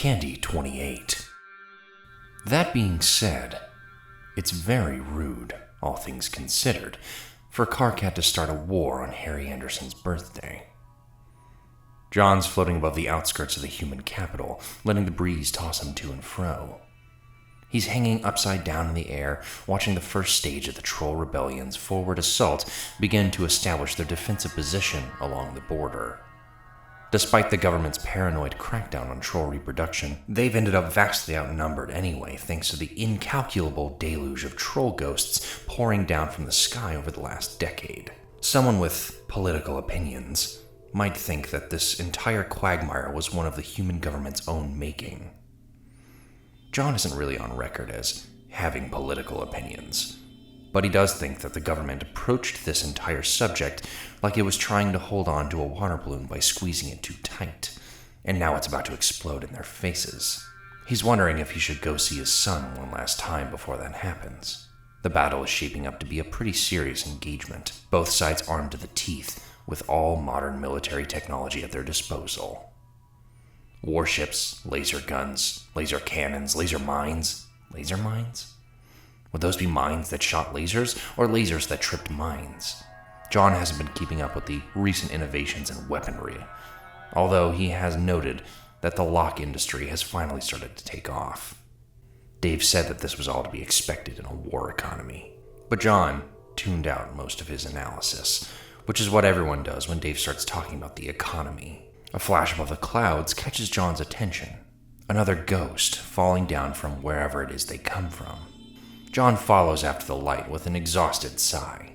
Candy 28. That being said, it's very rude, all things considered, for Carcat to start a war on Harry Anderson's birthday. John's floating above the outskirts of the human capital, letting the breeze toss him to and fro. He's hanging upside down in the air, watching the first stage of the Troll Rebellion's forward assault begin to establish their defensive position along the border. Despite the government's paranoid crackdown on troll reproduction, they've ended up vastly outnumbered anyway, thanks to the incalculable deluge of troll ghosts pouring down from the sky over the last decade. Someone with political opinions might think that this entire quagmire was one of the human government's own making. John isn't really on record as having political opinions, but he does think that the government approached this entire subject like it was trying to hold on to a water balloon by squeezing it too tight, and now it's about to explode in their faces. He's wondering if he should go see his son one last time before that happens. The battle is shaping up to be a pretty serious engagement, both sides armed to the teeth with all modern military technology at their disposal. Warships, laser guns, laser cannons, laser mines. Laser mines? Would those be mines that shot lasers, or lasers that tripped mines? John hasn't been keeping up with the recent innovations in weaponry, although he has noted that the lock industry has finally started to take off. Dave said that this was all to be expected in a war economy, but John tuned out most of his analysis, which is what everyone does when Dave starts talking about the economy. A flash above the clouds catches John's attention. Another ghost falling down from wherever it is they come from. John follows after the light with an exhausted sigh.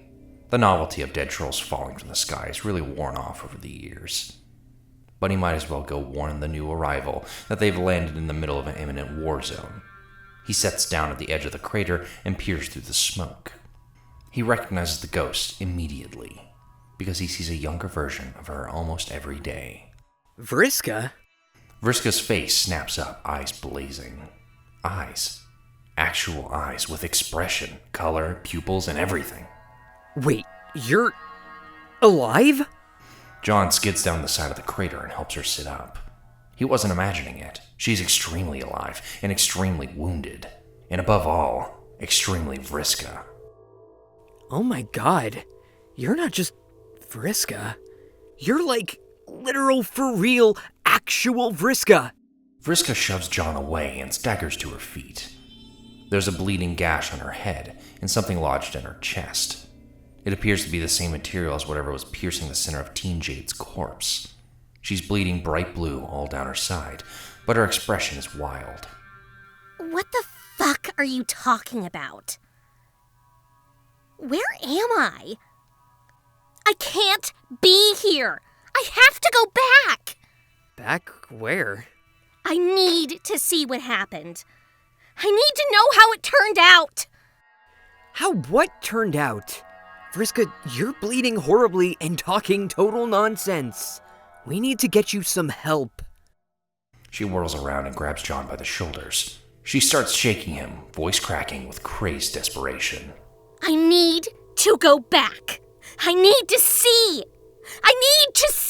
The novelty of dead trolls falling from the sky has really worn off over the years. But he might as well go warn the new arrival that they've landed in the middle of an imminent war zone. He sets down at the edge of the crater and peers through the smoke. He recognizes the ghost immediately, because he sees a younger version of her almost every day. Vriska? Vriska's face snaps up, eyes blazing. Eyes. Actual eyes with expression, color, pupils, and everything. Wait, you're alive? John skids down the side of the crater and helps her sit up. He wasn't imagining it. She's extremely alive and extremely wounded. And above all, extremely Vriska. Oh my god, you're not just Vriska. You're like literal, for real, actual Vriska. Vriska shoves John away and staggers to her feet. There's a bleeding gash on her head and something lodged in her chest. It appears to be the same material as whatever was piercing the center of Teen Jade's corpse. She's bleeding bright blue all down her side, but her expression is wild. What the fuck are you talking about? Where am I? I can't be here. I have to go back. Back where? I need to see what happened. I need to know how it turned out. How what turned out? Vriska, you're bleeding horribly and talking total nonsense. We need to get you some help. She whirls around and grabs John by the shoulders. She starts shaking him, voice cracking with crazed desperation. I need to go back. I need to see. I need to see.